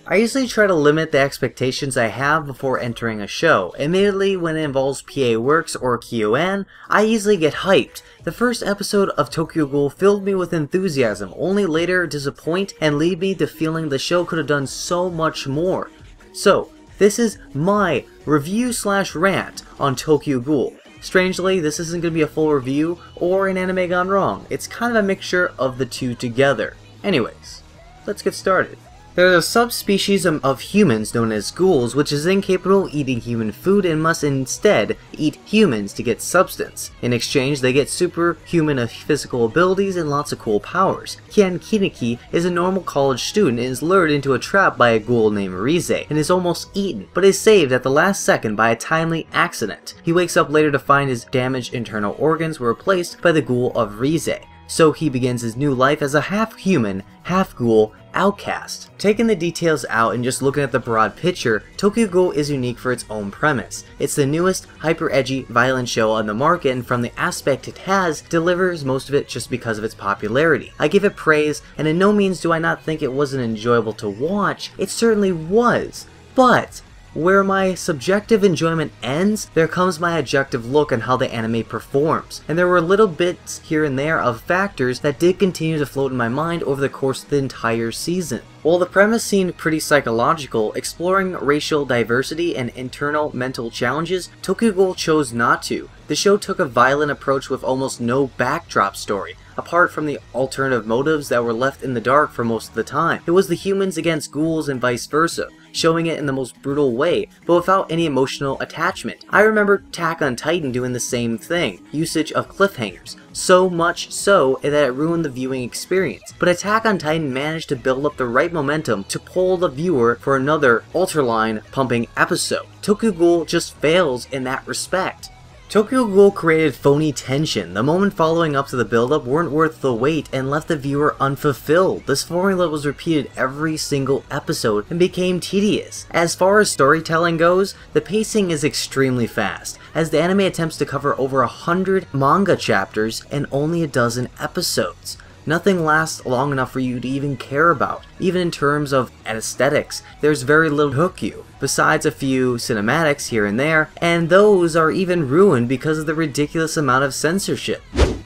I usually try to limit the expectations I have before entering a show. Admittedly, when it involves PA Works or KyoAn, I easily get hyped. The first episode of Tokyo Ghoul filled me with enthusiasm, only later disappoint and lead me to feeling the show could have done so much more. So, this is my review/rant on Tokyo Ghoul. Strangely, this isn't going to be a full review or an anime gone wrong. It's kind of a mixture of the two together. Anyways, let's get started. There is a subspecies of humans known as ghouls which is incapable of eating human food and must instead eat humans to get substance. In exchange, they get superhuman physical abilities and lots of cool powers. Ken Kaneki is a normal college student and is lured into a trap by a ghoul named Rize and is almost eaten, but is saved at the last second by a timely accident. He wakes up later to find his damaged internal organs were replaced by the ghoul of Rize. So he begins his new life as a half-human, half-ghoul outcast. Taking the details out and just looking at the broad picture, Tokyo Ghoul is unique for its own premise. It's the newest, hyper-edgy, violent show on the market, and from the aspect it has, delivers most of it just because of its popularity. I give it praise, and in no means do I not think it wasn't enjoyable to watch. It certainly was. But where my subjective enjoyment ends, there comes my objective look on how the anime performs. And there were little bits here and there of factors that did continue to float in my mind over the course of the entire season. While the premise seemed pretty psychological, exploring racial diversity and internal mental challenges, Tokyo Ghoul chose not to. The show took a violent approach with almost no backdrop story, apart from the alternative motives that were left in the dark for most of the time. It was the humans against ghouls and vice versa, showing it in the most brutal way, but without any emotional attachment. I remember Attack on Titan doing the same thing, usage of cliffhangers, so much so that it ruined the viewing experience. But Attack on Titan managed to build up the right momentum to pull the viewer for another ultraline pumping episode. Tokyo Ghoul just fails in that respect. Tokyo Ghoul created phony tension. The moment following up to the build-up weren't worth the wait and left the viewer unfulfilled. This formula was repeated every single episode and became tedious. As far as storytelling goes, the pacing is extremely fast, as the anime attempts to cover over 100 manga chapters and only a dozen episodes. Nothing lasts long enough for you to even care about. Even in terms of aesthetics, there's very little to hook you, besides a few cinematics here and there, and those are even ruined because of the ridiculous amount of censorship.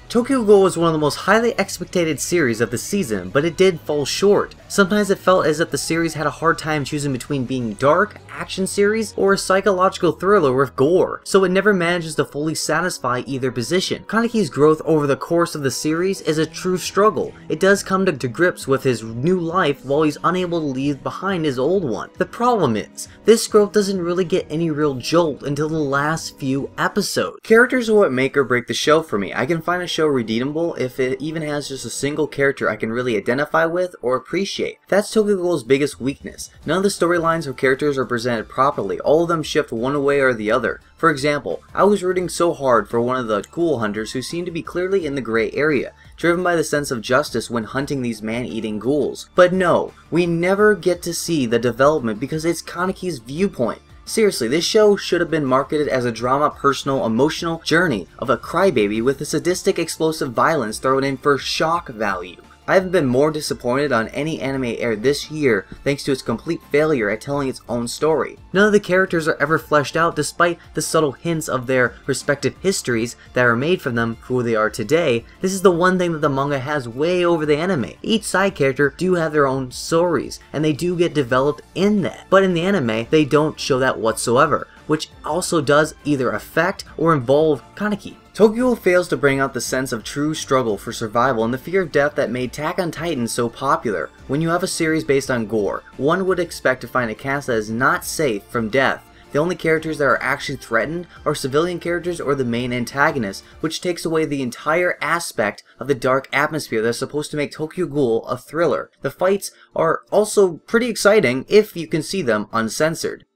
Tokyo Ghoul was one of the most highly expected series of the season, but it did fall short. Sometimes it felt as if the series had a hard time choosing between being dark, action series, or a psychological thriller with gore, so it never manages to fully satisfy either position. Kaneki's growth over the course of the series is a true struggle. It does come to grips with his new life while he's unable to leave behind his old one. The problem is, this growth doesn't really get any real jolt until the last few episodes. Characters are what make or break the show for me. I can find a show redeemable if it even has just a single character I can really identify with or appreciate. That's Tokyo Ghoul's biggest weakness. None of the storylines or characters are presented properly. All of them shift one way or the other. For example, I was rooting so hard for one of the ghoul hunters who seemed to be clearly in the gray area, driven by the sense of justice when hunting these man-eating ghouls. But no, we never get to see the development because it's Kaneki's viewpoint. Seriously, this show should have been marketed as a drama, personal, emotional journey of a crybaby with a sadistic, explosive violence thrown in for shock value. I haven't been more disappointed on any anime aired this year thanks to its complete failure at telling its own story. None of the characters are ever fleshed out despite the subtle hints of their respective histories that are made from them who they are today. This is the one thing that the manga has way over the anime. Each side character do have their own stories and they do get developed in that. But in the anime, they don't show that whatsoever, which also does either affect or involve Kaneki. Tokyo Ghoul fails to bring out the sense of true struggle for survival and the fear of death that made Attack on Titan so popular. When you have a series based on gore, one would expect to find a cast that is not safe from death. The only characters that are actually threatened are civilian characters or the main antagonist, which takes away the entire aspect of the dark atmosphere that's supposed to make Tokyo Ghoul a thriller. The fights are also pretty exciting if you can see them uncensored.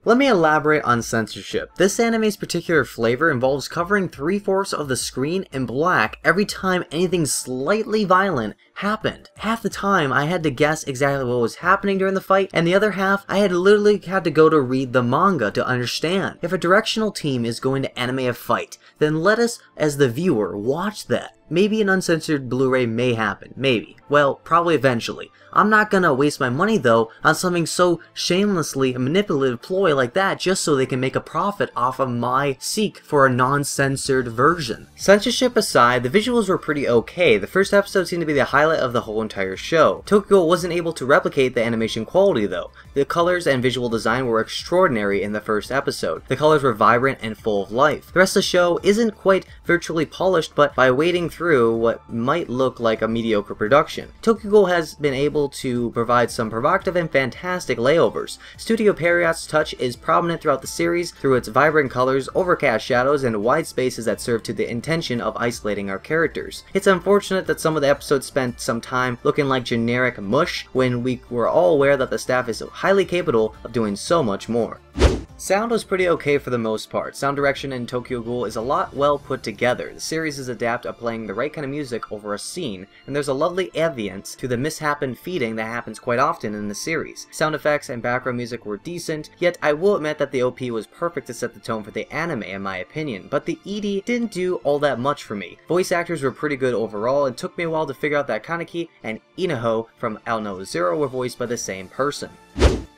Let me elaborate on censorship. This anime's particular flavor involves covering 3/4 of the screen in black every time anything slightly violent happened. Half the time I had to guess exactly what was happening during the fight, and the other half I had literally had to go to read the manga to understand. If a directional team is going to anime a fight, then let us as the viewer watch that. maybe an uncensored Blu-ray may happen, maybe. Well, probably eventually. I'm not gonna waste my money though on something so shamelessly manipulative ploy like that just so they can make a profit off of my seek for a non-censored version. Censorship aside, the visuals were pretty okay. The first episode seemed to be the highlight of the whole entire show. Touka Kirishima wasn't able to replicate the animation quality though. The colors and visual design were extraordinary in the first episode. The colors were vibrant and full of life. The rest of the show isn't quite virtually polished, but by wading through what might look like a mediocre production. Touka Kirishima has been able to provide some provocative and fantastic layovers. Studio Perriot's touch is prominent throughout the series through its vibrant colors, overcast shadows, and wide spaces that serve to the intention of isolating our characters. It's unfortunate that some of the episodes spent some time looking like generic mush when we were all aware that the staff is highly capable of doing so much more. Sound was pretty okay for the most part. Sound direction in Tokyo Ghoul is a lot well put together. The series is adept at playing the right kind of music over a scene, and there's a lovely ambience to the misshapen feeding that happens quite often in the series. Sound effects and background music were decent, yet I will admit that the OP was perfect to set the tone for the anime in my opinion, but the ED didn't do all that much for me. Voice actors were pretty good overall. It took me a while to figure out that Kaneki and Inaho from L No Zero were voiced by the same person.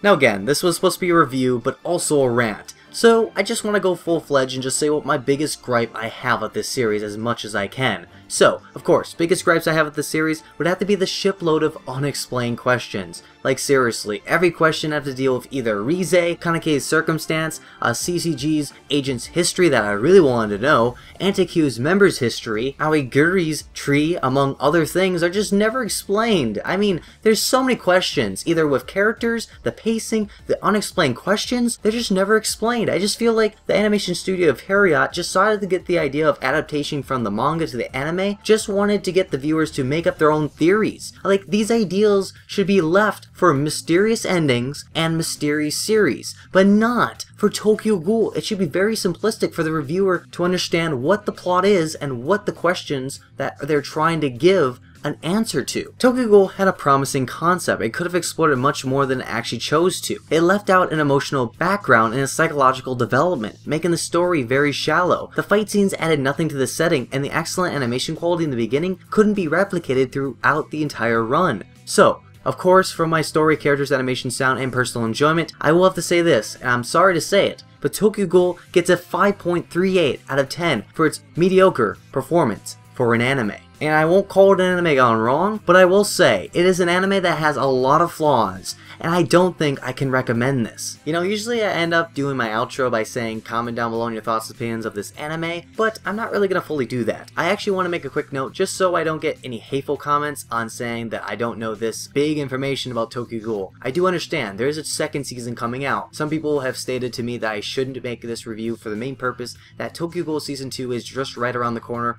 Now again, this was supposed to be a review, but also a rant. So I just want to go full-fledged and just say what my biggest gripe I have with this series as much as I can. So, of course, biggest gripes I have with the series would have to be the shipload of unexplained questions. Like seriously, every question had to deal with either Rize, Kaneki's circumstance, CCG's agent's history that I really wanted to know, Anti-Q's member's history, Aoiguri's tree, among other things, are just never explained. I mean, there's so many questions, either with characters, the pacing, the unexplained questions, they're just never explained. I just feel like the animation studio of Harriot just decided to get the idea of adaptation from the manga to the anime, just wanted to get the viewers to make up their own theories. Like, these ideals should be left for mysterious endings and mysterious series, but not for Tokyo Ghoul. It should be very simplistic for the reviewer to understand what the plot is and what the questions that they're trying to give an answer to. Tokyo Ghoul had a promising concept. It could have explored it much more than it actually chose to. It left out an emotional background and a psychological development, making the story very shallow. The fight scenes added nothing to the setting, and the excellent animation quality in the beginning couldn't be replicated throughout the entire run. So, of course, from my story, characters, animation, sound, and personal enjoyment, I will have to say this, and I'm sorry to say it, but Tokyo Ghoul gets a 5.38 out of 10 for its mediocre performance for an anime. And I won't call it an anime gone wrong, but I will say, it is an anime that has a lot of flaws, and I don't think I can recommend this. You know, usually I end up doing my outro by saying comment down below on your thoughts and opinions of this anime, but I'm not really going to fully do that. I actually want to make a quick note just so I don't get any hateful comments on saying that I don't know this big information about Tokyo Ghoul. I do understand, there is a second season coming out. Some people have stated to me that I shouldn't make this review for the main purpose that Tokyo Ghoul Season 2 is just right around the corner,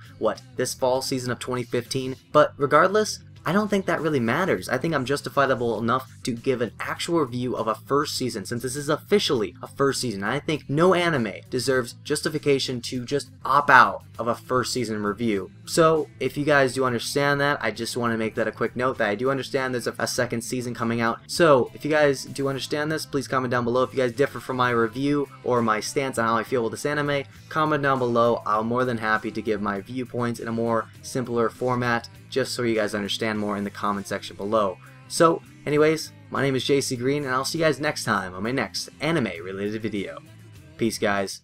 this fall season of 2015, but regardless, I don't think that really matters. I think I'm justifiable enough to give an actual review of a first season, since this is officially a first season. I think no anime deserves justification to just opt out of a first season review. So, if you guys do understand that, I just want to make that a quick note that I do understand there's a second season coming out. So, if you guys do understand this, please comment down below. If you guys differ from my review or my stance on how I feel with this anime, comment down below. I'm more than happy to give my viewpoints in a more simpler format, just so you guys understand more in the comment section below. So, anyways, my name is JcGreen, and I'll see you guys next time on my next anime-related video. Peace, guys.